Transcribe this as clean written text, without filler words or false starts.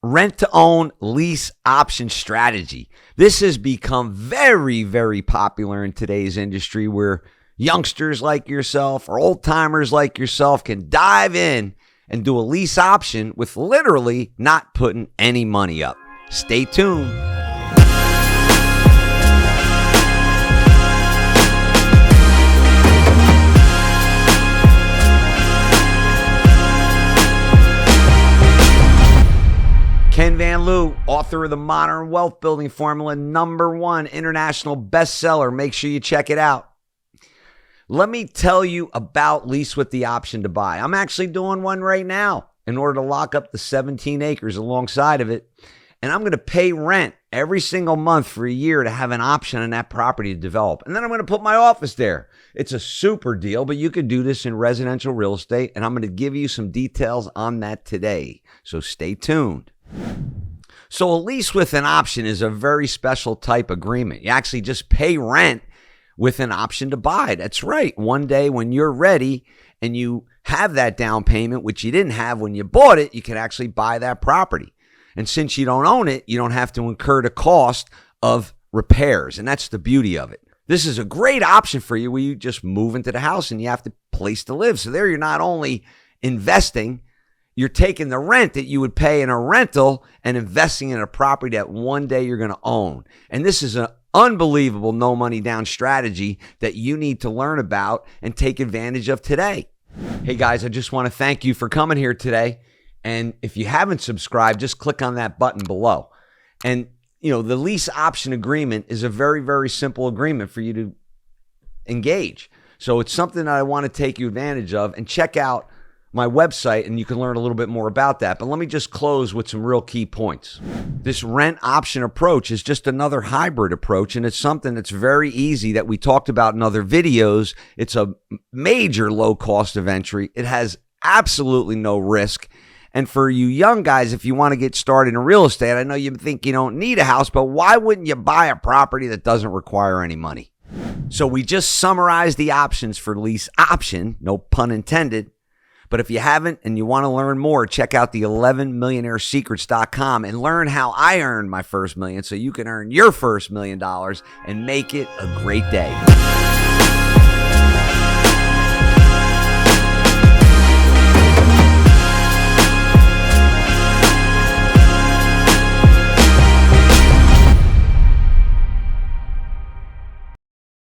rent to own lease option strategy. This has become very, very popular in today's industry where youngsters like yourself or old timers like yourself can dive in and do a lease option with literally not putting any money up. Stay tuned. Ken Van Loo, author of the Modern Wealth Building Formula, #1 international bestseller. Make sure you check it out. Let me tell you about Lease with the option to buy. I'm actually doing one right now in order to lock up the 17 acres alongside of it. And I'm going to pay rent every single month for a year to have an option on that property to develop. And then I'm going to put my office there. It's a super deal, but you could do this in residential real estate. And I'm going to give you some details on that today. So stay tuned. So a lease with an option is a very special type agreement. You actually just pay rent with an option to buy. That's right. One day when you're ready and you have that down payment, which you didn't have when you bought it, you can actually buy that property. And since you don't own it, you don't have to incur the cost of repairs. And that's the beauty of it. This is a great option for you where you just move into the house and you have the place to live. So there you're not only investing, you're taking the rent that you would pay in a rental and investing in a property that one day you're going to own. And this is an unbelievable no money down strategy that you need to learn about and take advantage of today. Hey guys, I just want to thank you for coming here today. And if you haven't subscribed, just click on that button below. And you know, the lease option agreement is a very, very simple agreement for you to engage. So it's something that I want to take you advantage of, and check out my website and you can learn a little bit more about that. But let me just close with some real key points. This rent option approach is just another hybrid approach, and it's something that's very easy that we talked about in other videos. It's a major low cost of entry. It has absolutely no risk. And for you young guys, if you want to get started in real estate, I know you think you don't need a house, but why wouldn't you buy a property that doesn't require any money? So we just summarized the options for lease option, no pun intended. But if you haven't and you want to learn more, check out the 11millionairesecrets.com and learn how I earned my first million so you can earn your first $1 million and make it a great day.